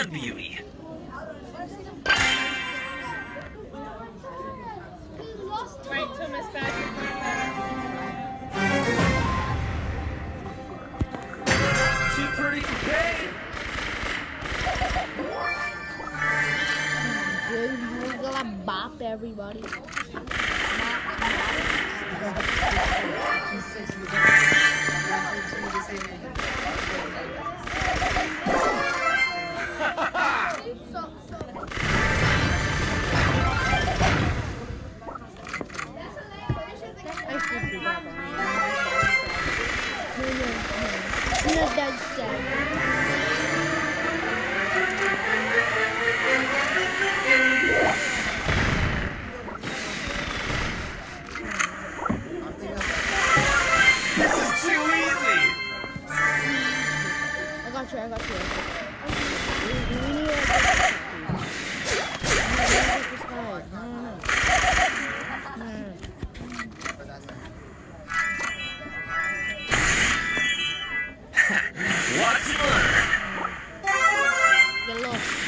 and beauty. Wait till Miss Badger comes back. Too pretty for pain. Dude, we're gonna bop everybody. I got you. Watch and learn. Get lost.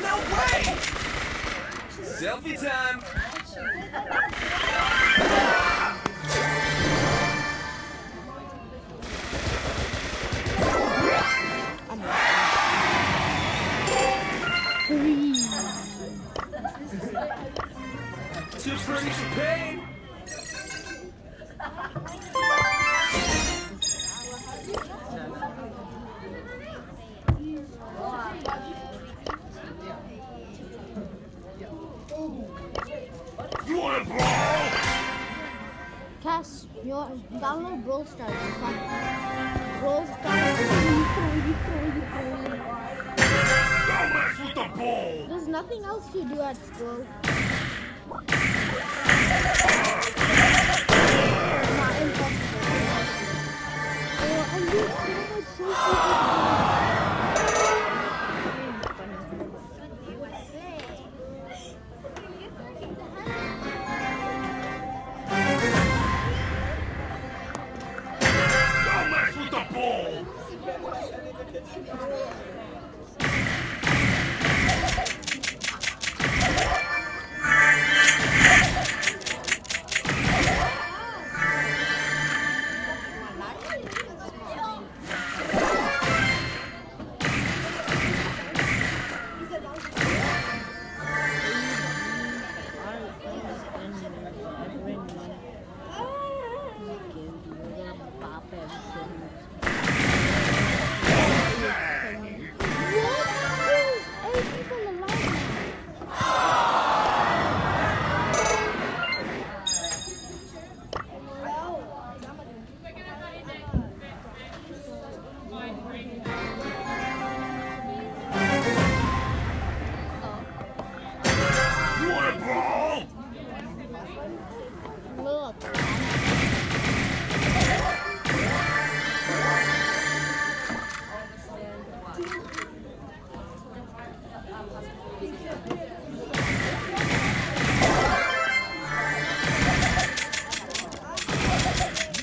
No way! Selfie time. Too pretty for pain. You wanna brawl? Cass, download Brawl Stars. It's fun. Brawl Stars. Don't mess with the ball. There's nothing else to do at school. Not impossible. Oh, I do so much Don't mess with the ball.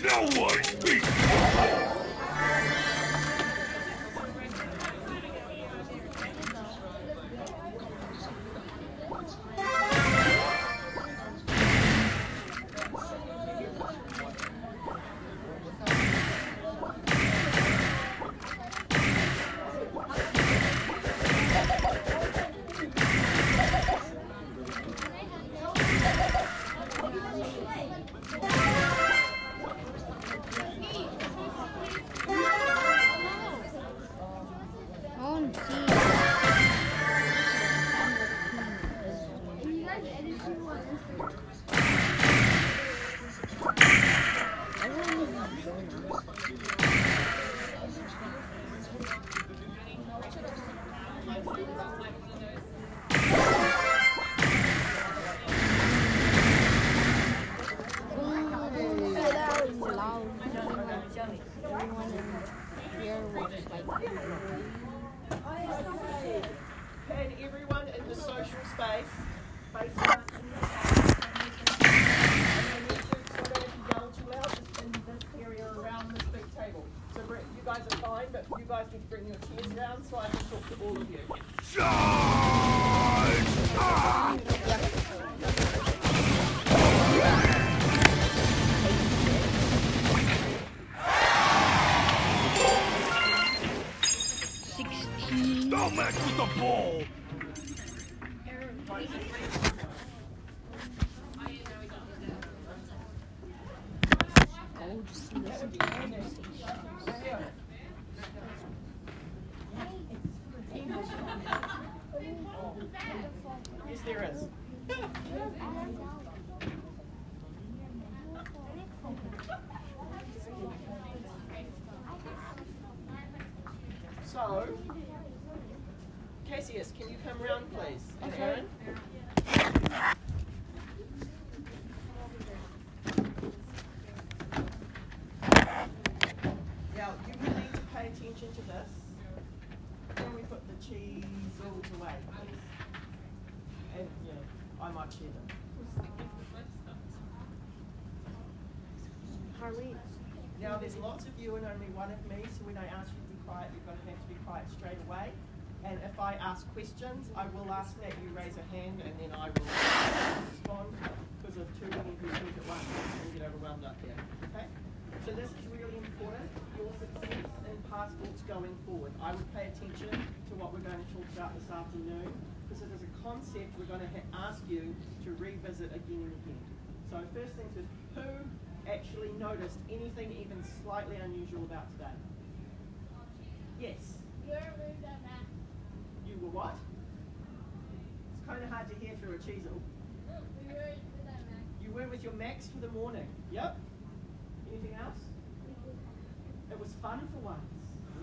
No one beats loud. face plant in the and then we do, so I don't have to yell too loud, just in this area around this big table. So you guys are fine, but you guys need to bring your chairs down so I can talk to all of you. Charge! Ah! Don't mess with the ball! Yes, there is. So, Cassius, can you come round, please? And Aaron? Now, you will need to pay attention to this when we put the cheese balls away. And, yeah, I might share them. Now, there's lots of you and only one of me, so when I ask you to be quiet, you're going to have to be quiet straight away. And if I ask questions, I will ask that you raise a hand, and then I will respond, because of too many who speak at once and get overwhelmed up here. Okay? So this is really important, your success in passports going forward. I would pay attention to what we're going to talk about this afternoon, because it is a concept we're going to ask you to revisit again and again. So first things first, who actually noticed anything even slightly unusual about today? Yes? You're rude at that. You were what? It's kind of hard to hear through a cheesel. We were with that man. You were with your Max for the morning. Yep. Anything else? It was fun for once.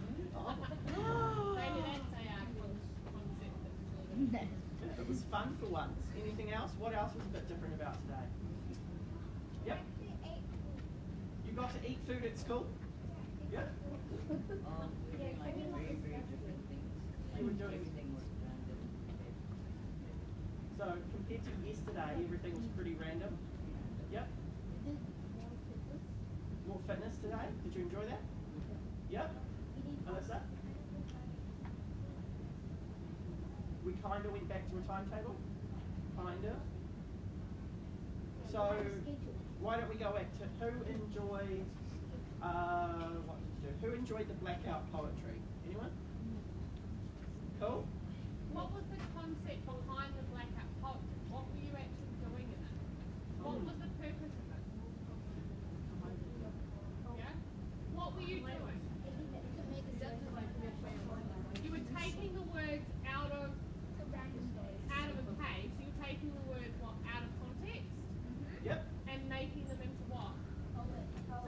Maybe that's a concept. It was fun for once. Anything else? What else was a bit different about today? Yep. You got to eat food at school? Yep. You were doing. So compared to yesterday, everything was pretty random. Yep. More fitness today. Did you enjoy that? Yep. Alyssa? We kind of went back to a timetable. Kind of. So why don't we go back to who enjoyed? What did you do? Who enjoyed the blackout poetry? Anyone? Cool. What was the concept behind the blackout poetry? What were you actually doing in it? What was the purpose of it? Yeah? What were you doing? You were taking the words out of a page. You were taking the words out of context. Yep. And making them into what?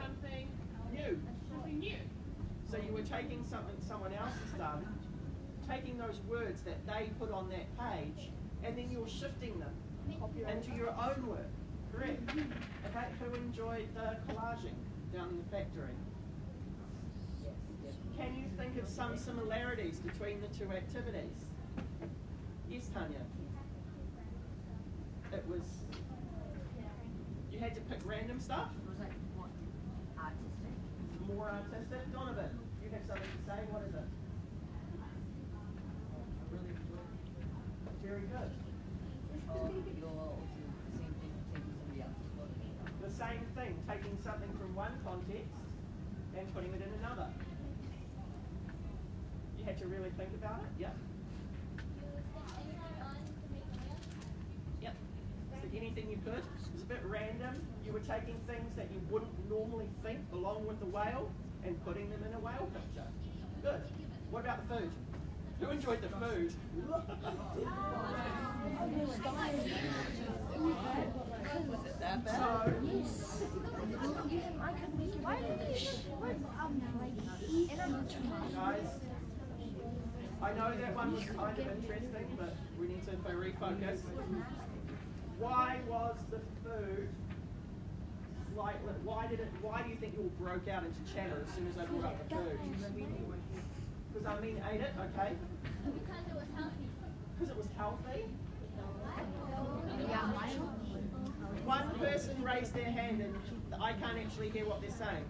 Something New. Something new. So you were taking something someone else has done, taking those words that they put on that page, and then you're shifting them into your own work. Correct. Okay, who enjoyed the collaging down in the factory? Can you think of some similarities between the two activities? Yes, Tanya? It was, you had to pick random stuff? More artistic. Donovan, you have something to say? What is it? Very good. The same thing, taking something from one context and putting it in another. You had to really think about it? Yep. Yep. So anything you could. It was a bit random. You were taking things that you wouldn't normally think along with the whale and putting them in a whale picture. Good. What about the food? Who enjoyed the food? Was it that bad? So, guys, I know that one was kind of interesting, but we need to refocus. Why was the food slightly, why do you think you all broke out into chatter as soon as I brought up the food? Because Amin ate it, okay? Because it was healthy. Because it was healthy? person raised their hand and I can't actually hear what they're saying.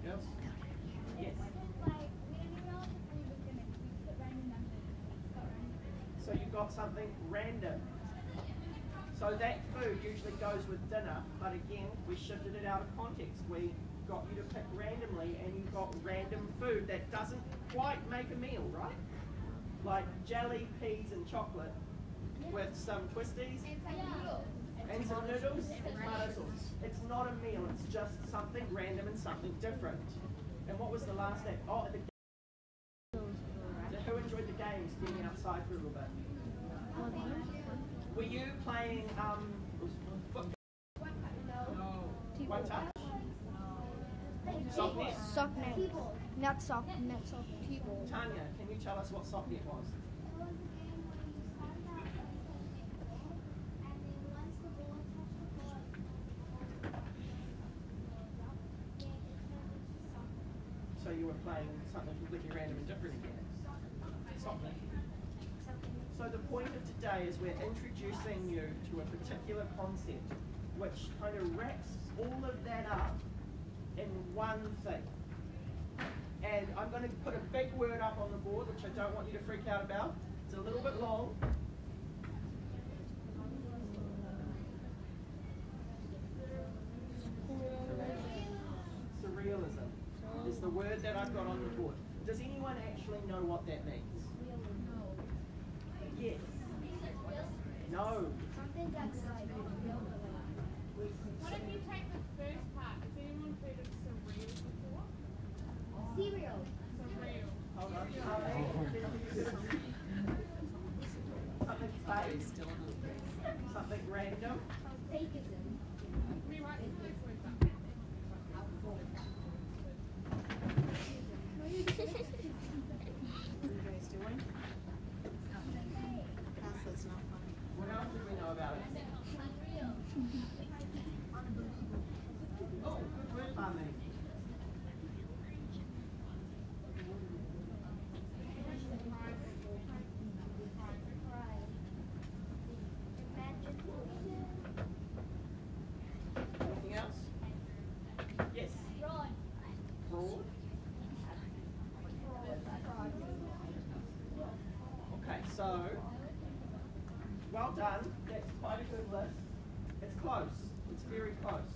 Yes? Yes. So you've got something random. So that food usually goes with dinner, but again, we shifted it out of context. We got you to pick randomly and you got random food that doesn't quite make a meal, right? Like jelly, peas and chocolate with some twisties and some noodles and tomato sauce. It's not a meal, it's just something random and something different. And what was the last act? Oh, the who enjoyed the games, getting outside for a little bit? Were you playing foot? One touch? Sock net? Sock net. Not sock net, sock people. Tanya, can you tell us what sock net was? So you were playing something completely random and different again. Sock net. So the point of today is we're introducing you to a particular concept which kind of wraps all of that up in one thing. And I'm going to put a big word up on the board, which I don't want you to freak out about. It's a little bit long. Surrealism is the word that I've got on the board. Does anyone actually know what that means? Yes. No. What if you take the first part? Has anyone heard of surreal before? Cereal. Surreal. Hold on. Something fake. Something random. Fakeism. Let me write some of those words up. What are you guys doing? That's not funny. What else do we know about it? Oh, good word, Barney. Anything else? Yes. Broad. Okay, so well done. That's quite a good list. It's close. It's very close.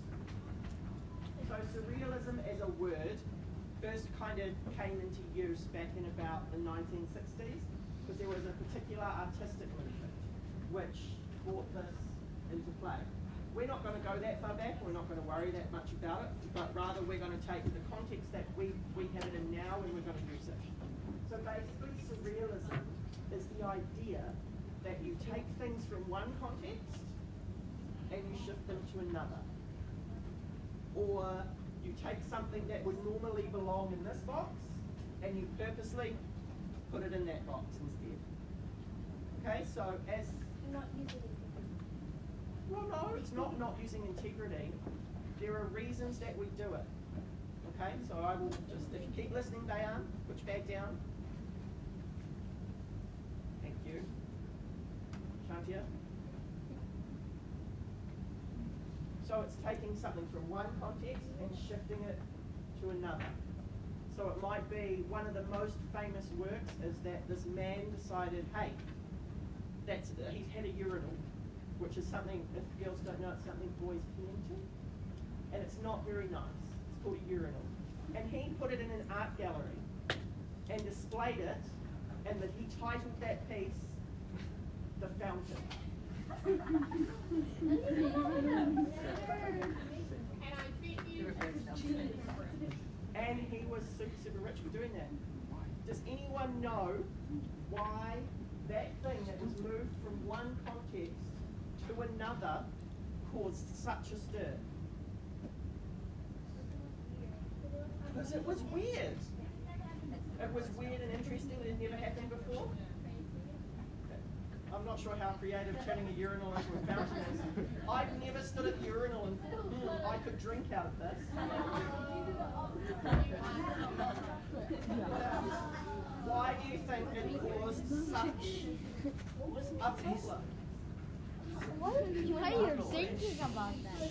So surrealism as a word first kind of came into use back in about the 1960s because there was a particular artistic movement which brought this into play. We're not going to go that far back, we're not going to worry that much about it, but rather we're going to take the context that we have it in now and we're going to use it. So basically surrealism is the idea that you take things from one context and you shift them to another. Or you take something that would normally belong in this box and you purposely put it in that box instead. Okay, so as... Not using it. Well, no, it's not using integrity. There are reasons that we do it. Okay, so I will just, if you keep listening, Bayan, put your bag down. Thank you. Shantia? So it's taking something from one context and shifting it to another. So it might be one of the most famous works is that this man decided, hey, he's had a urinal, which is something, if girls don't know, it's something boys pee into. And it's not very nice. It's called a urinal. And he put it in an art gallery and displayed it, and he titled that piece, The Fountain. And I bet you And he was super, super rich for doing that. Does anyone know why that thing that was moved from one context to another caused such a stir? Because it was weird. It was weird and interesting. It had never happened before. I'm not sure how creative turning a urinal into a fountain is. I've never stood at the urinal and I could drink out of this. Why do you think it caused such uproar? What? Why are you thinking about that?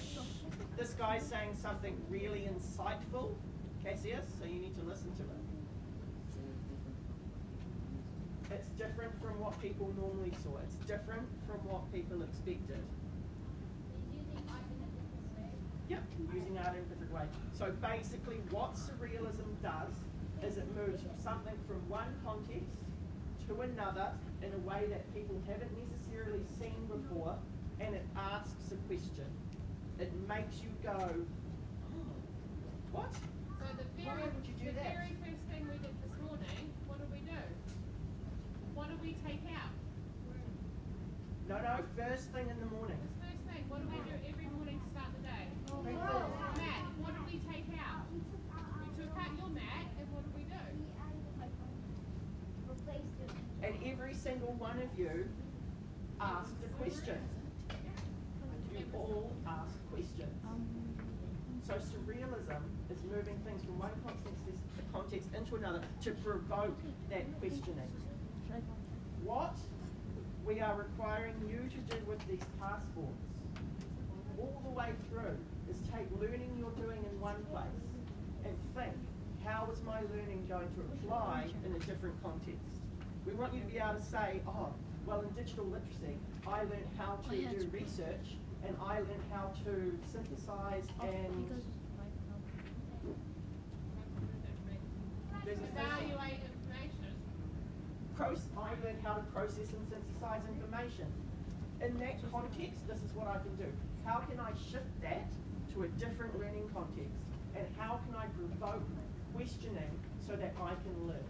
This guy's saying something really insightful, Cassius, so you need to listen to it. It's different from what people normally saw. It's different from what people expected. Yep, using art in a different way. So basically what surrealism does is it moves something from one context to another in a way that people haven't necessarily seen before, and it asks a question. It makes you go, oh, what? So the Why would you do that? very first thing we did this morning, what did we do? What did we take out? No, first thing in the morning. This first thing, what do we do every morning to start the day? Breakfast. Mat, what did we take out? We took out your mat, and what did we do? Replaced it. And every single one of you asked a question. You all asked questions. So surrealism is moving things from one context into another to provoke that questioning. What we are requiring you to do with these passports all the way through is take learning you're doing in one place and think, how is my learning going to apply in a different context? We want you to be able to say, oh, well, in digital literacy, I learned how to do research, and I learned how to synthesize and Evaluate information. I learned how to process and synthesize information. In that context, this is what I can do. How can I shift that to a different learning context? And how can I provoke questioning so that I can learn?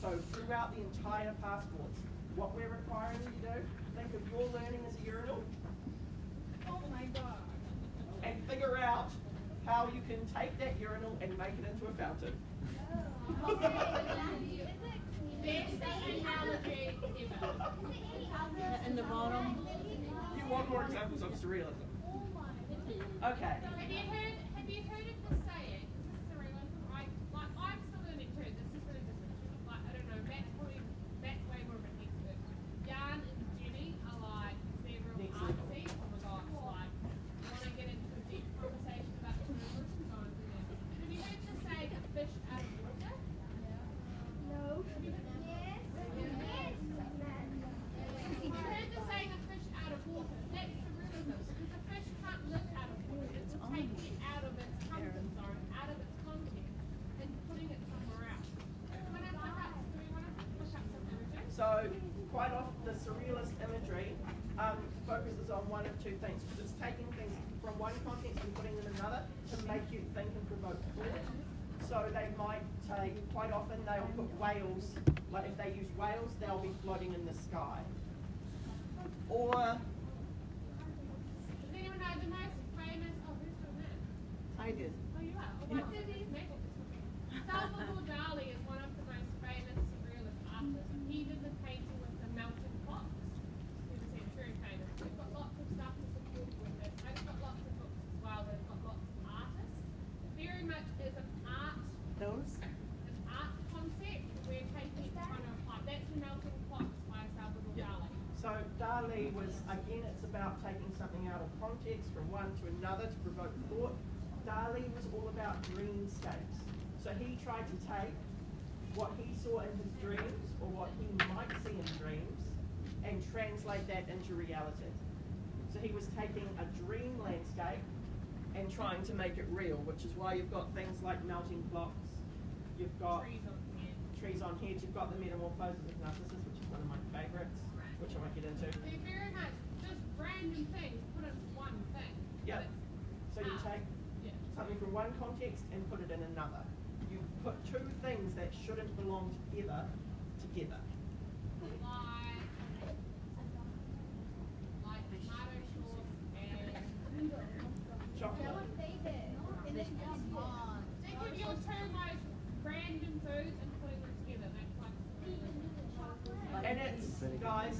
So throughout the entire passports, what we're requiring you to do, think of your learning as a urinal. Oh my god. And figure out how you can take that urinal and make it into a fountain. Best analogy ever. In the bottom. You want more examples of surrealism? Okay. Have you heard of the saying? This is surrealism. I'm still learning too. This is really different. Like, I don't know, Matt's way more of an expert. Jan and Jenny are like several artsy. Oh my gosh, like want to get into a deep conversation about surrealism, go and do that. Have you heard the saying a fish out of water? No. Yes. Yes. You've heard the saying a fish out of water. That's surrealism because a fish can't live out of water. It's taking it out of its comfort zone, out of its context, and putting it somewhere else. Do we want to push up some images? So quite often the surrealist imagery focuses on one of two things. It's taking things from one context and putting them in another to make you think and provoke thought. So they might take, quite often they'll put whales, like if they use whales, they'll be floating in the sky. Or, Does anyone know the most famous? Oh, who's doing that? I did. Oh, you are. Oh, what did he make? Salvador Dali is one of the most famous surrealist artists. He did the painting with the melting clocks. He was very famous. We've got lots of stuff to support with this. I've got lots of books as well. They've got lots of artists. Very much is an art concept. We're taking it kind of like that's the melting clocks by Salvador Dali. so Dali was, again, it's about taking something out of context from one to another to provoke thought. Dali was all about dreamscapes. So he tried to take what he saw in his dreams, or what he might see in dreams, and translate that into reality. So he was taking a dream landscape and trying to make it real, which is why you've got things like melting clocks, you've got trees on heads, you've got the metamorphosis of Narcissus, which is one of my favourites, which I won't get into. They're very much just random things put in one thing. Yeah. So you take Yeah. something from one context and put it in another. You put two things that shouldn't belong together. Like tomato sauce and Chocolate. think of your two most random foods and putting them together. That's like And it's, guys,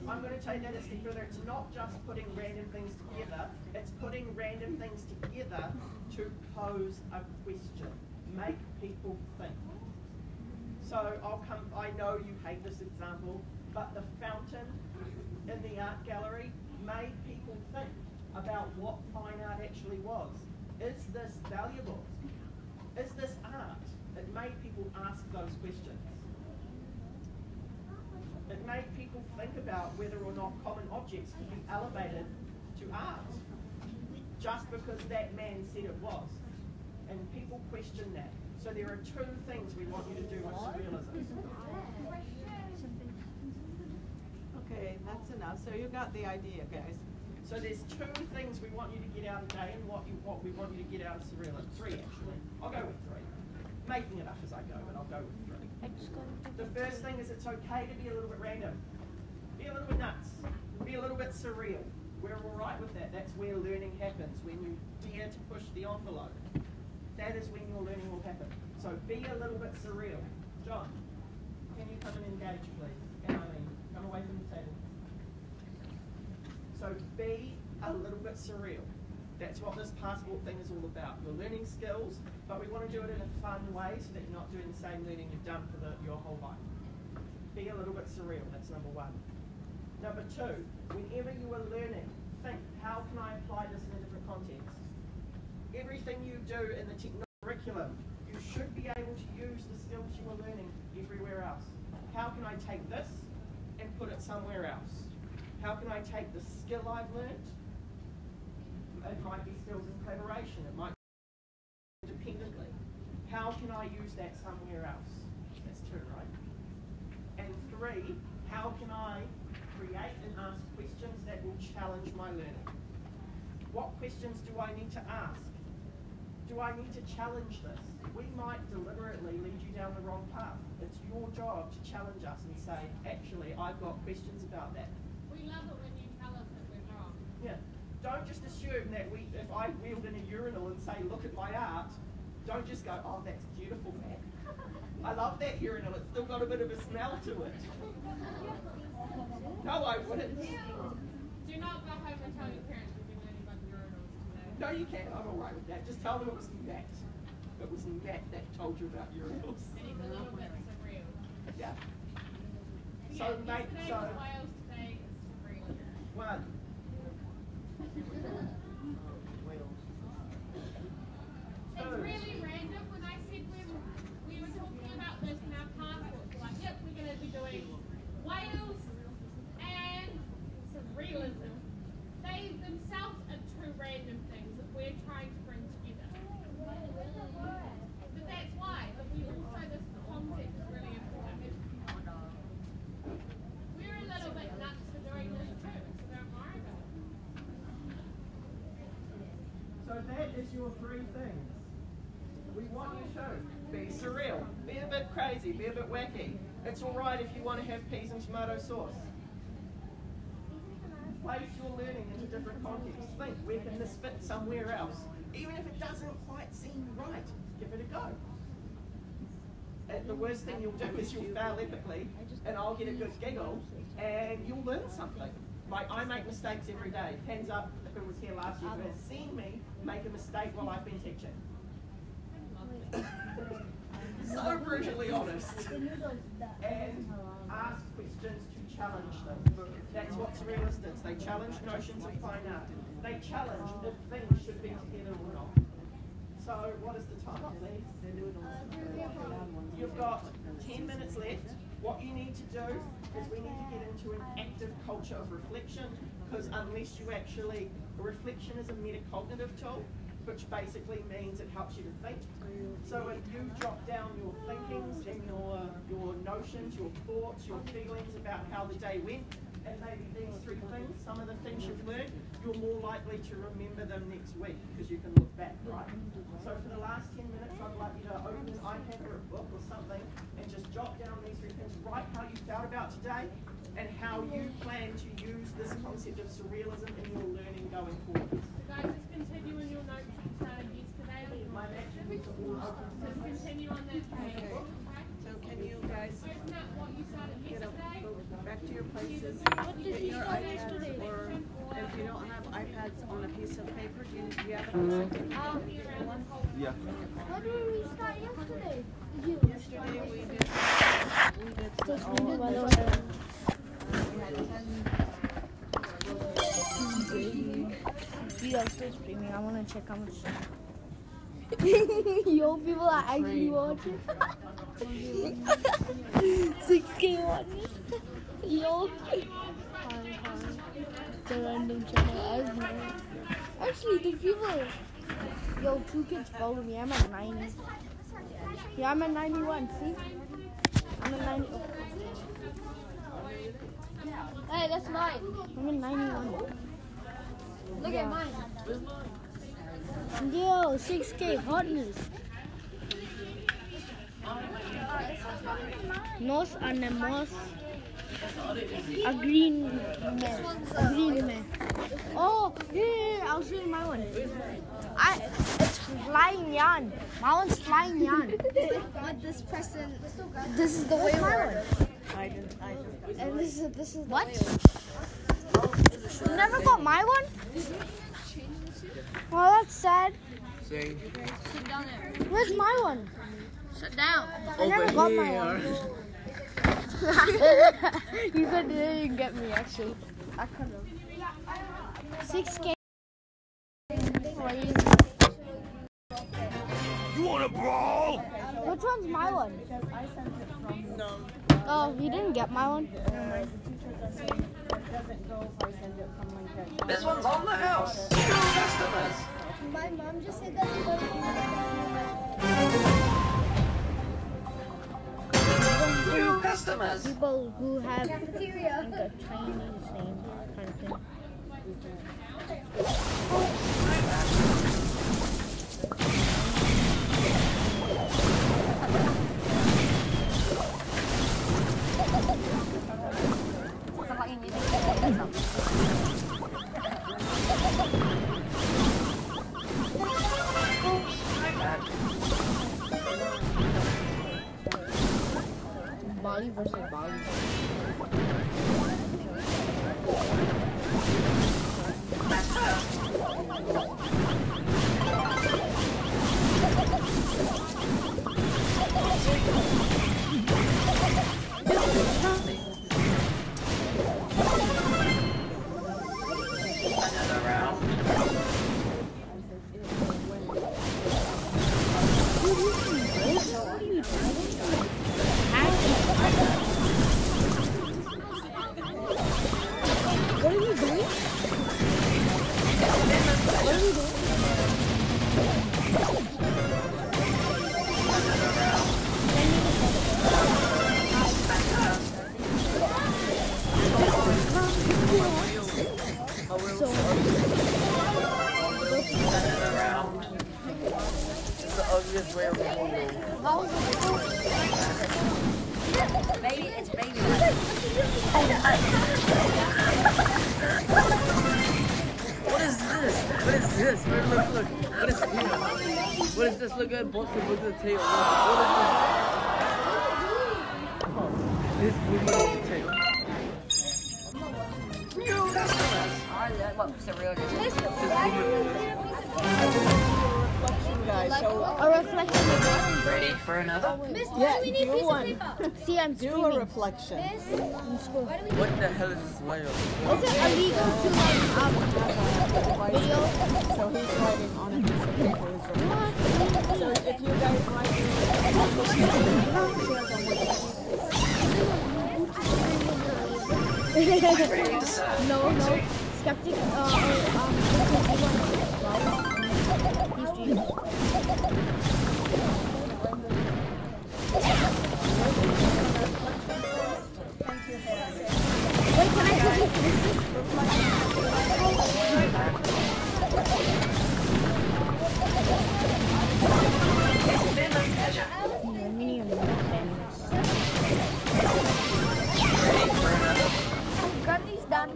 I'm going to take that a step further. It's not just putting random things together, it's putting random things together to pose a question, make people think. So I know you hate this example, but the fountain in the art gallery made people think about what fine art actually was. Is this valuable? Is this art? It made people ask those questions. It made people think about whether or not common objects could be elevated to art, just because that man said it was. And people question that. So there are two things we want you to do with surrealism. Okay, that's enough. So you got the idea, guys. So there's two things we want you to get out of today and what we want you to get out of surrealism. Three, actually. I'll go with three. Making it up as I go, but I'll go with three. The first thing is it's okay to be a little bit random. Be a little bit nuts. Be a little bit surreal. We're all right with that. That's where learning happens, when you dare to push the envelope. That is when your learning will happen. So be a little bit surreal. John, can you come and engage, please? And Eileen, come away from the table. So be a little bit surreal. That's what this passport thing is all about. You're learning skills, but we want to do it in a fun way so that you're not doing the same learning you've done for your whole life. Be a little bit surreal, that's number one. Number two, whenever you are learning, think, how can I apply this in a different context? Everything you do in the curriculum, you should be able to use the skills you are learning everywhere else. How can I take this and put it somewhere else? How can I take the skill I've learned? It might be skills in collaboration, it might be independently. How can I use that somewhere else? That's two, right? And three, how can I create and ask questions that will challenge my learning? What questions do I need to ask? Do I need to challenge this? We might deliberately lead you down the wrong path. It's your job to challenge us and say, actually, I've got questions about that. We love it when you tell us that we're wrong. Yeah. Don't just assume that if I wheeled in a urinal and say, look at my art, don't just go, oh, that's beautiful, man. I love that urinal. It's still got a bit of a smell to it. No, I wouldn't. Do not go home and tell your parents we've been learning about the urinals today. No, you can't. I'm all right with that. Just tell them it was Matt. It was Matt that told you about urinals. And it's a little bit surreal. Yeah. Yeah, So, mate, yesterday so, was Wales, today is surreal. one. It's really random. When I said we were talking about this in our passports, we're like, yep, we're going to be doing Wales and surrealism. They themselves are two random things that we're trying to bring together. But that's why. But we also, this concept is really important. We're a little bit nuts for doing this too, so don't worry about it. So that is your three things. We want you to be surreal, be a bit crazy, be a bit wacky. It's all right if you want to have peas and tomato sauce. Place your learning into different contexts. Think, where can this fit somewhere else? Even if it doesn't quite seem right, give it a go. And the worst thing you'll do is you'll fail epically, and I'll get a good giggle, and you'll learn something. Like, I make mistakes every day. Hands up who was here last year who has seen me make a mistake while I've been teaching. So brutally honest. And ask questions to challenge them. That's what surrealists do. They challenge notions of fine art. They challenge if things should be together or not. So what is the time, please? You've got 10 minutes left. What you need to do is we need to get into an active culture of reflection, because unless you actually, reflection is a metacognitive tool, which basically means it helps you to think. So if you jot down your thinkings and your notions, your thoughts, your feelings about how the day went, and maybe these three things, some of the things you've learned, you're more likely to remember them next week because you can look back, right? So for the last 10 minutes, I'd like you to open an iPad or a book or something and just jot down these three things. Write how you felt about today and how you plan to use this concept of surrealism in your learning going forward. So guys, just continue in your notes that you started yesterday. My lecture is all open. Just continue on that page. So can you guys Open up what you started get up, yesterday. go back to your places, What did get you your start iPads, yesterday? or if you don't have iPads on a piece of paper, do you have a piece of paper? I'll be around this whole Yeah. What did we start yesterday? You. Yesterday we did the all of the, we had 10 Yo, stay streaming. I want to check how much. Yo, people are actually watching. 6K watching. Yo. The random channel. Actually, the people. Yo, 2 kids follow me. I'm at 90. Yeah, I'm at 91. See? I'm at 90. Hey, that's mine. I'm at 91. Look at mine. Yo, 6K hotness. Nos anemos a green man. Oh, yeah, I'll show you my one. It's flying yarn. My one's flying yarn. What this person? This is the way my one. I just. And this is what? You never got my one? Well, that's sad. Sing. Sit down there. Where's my one? Sit down. I never got my one. You didn't get me actually. I could have. 6K. You wanna brawl? Which one's my one? No. Oh, you didn't get my one? This one's on the house. New customers. My mom just said that. New customers. People who have Cafeteria. like a Chinese name kind of thing. Bali versus Bali. Another round. What are you doing? What are you doing? Another round. So, Another round. It's the ugliest way of the whole world. Baby, it's baby. What is this? What is this? Look. What is here? What is this? Look at both of the tail. What is this? This movement of the tail. New customers. Reflection guy. So a reflection of what? Ready for another? Miss, yeah, we need a do piece one. of paper. See, I'm Do a streaming. reflection. Miss, In school. why do we What the hell is this whale? Is it illegal to like video? So he's writing on a piece of paper. So if you guys write your Ready to serve. No. Skeptic. He's streaming. Wait, can I quickly finish this? It's been a pleasure. Ready for another? Gunny's done.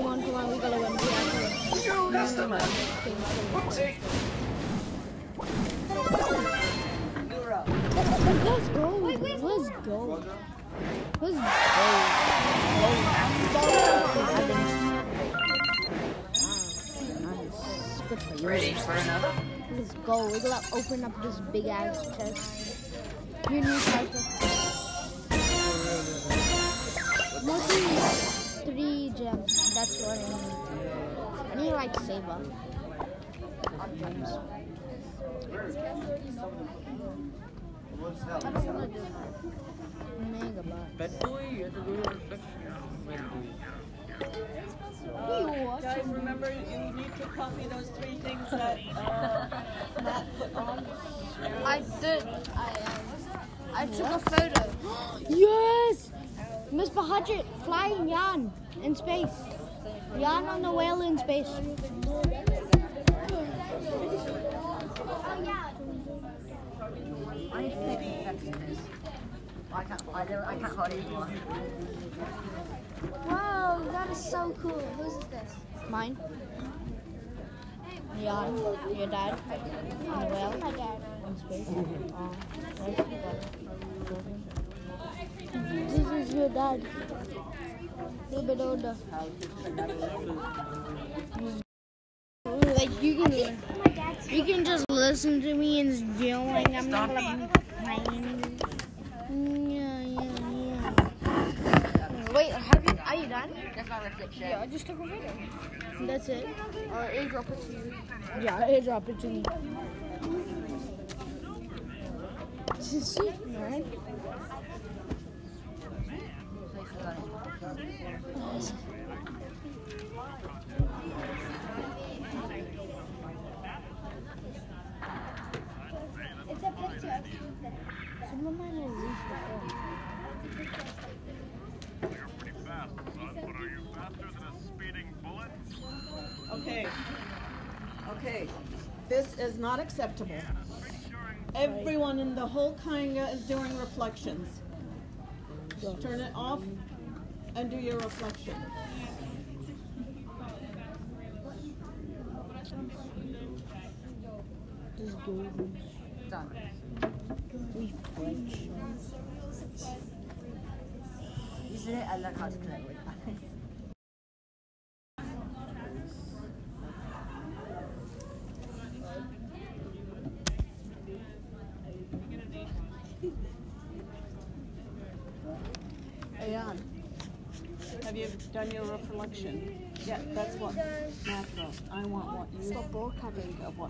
Come on, we gotta win. New customer. Let's go. Let's go. Let's go. Ready for another? Let's go. We're gonna open up this big ass chest. Your new character. Mostly 3 gems. That's what I need. I need like Saber. Gems. I don't want to do that. Mega box. Bad boy, you have to go to reflection. Guys, remember you need to copy those 3 things that Matt put on. I did. I took a photo. Yes! Miss Bahadjit, flying yarn in space. Yarn on the whale in space. I can't hold it anymore. Wow, that is so cool. Whose is this? Mine. Yarn. Your dad. On the whale. My dad. In space. Oh, where's your dad? This is your dad. A little bit older. Like you can just listen to me and yelling. I'm not like Wait, are you done? That's my reflection. Yeah, I just took a photo. That's it. Or airdrop it to you. Yeah, airdrop it to me. This is sweet, man. It's a picture. Some of mine are loose before. Okay. This is not acceptable. Everyone in the whole Kanga is doing reflections. Turn it off and do your reflection. Just go. Done. Reflections. Isn't it? I like how to connect with that. Ayan. Have you done your reflection? Yeah, that's what Matt wrote. I want what you think of what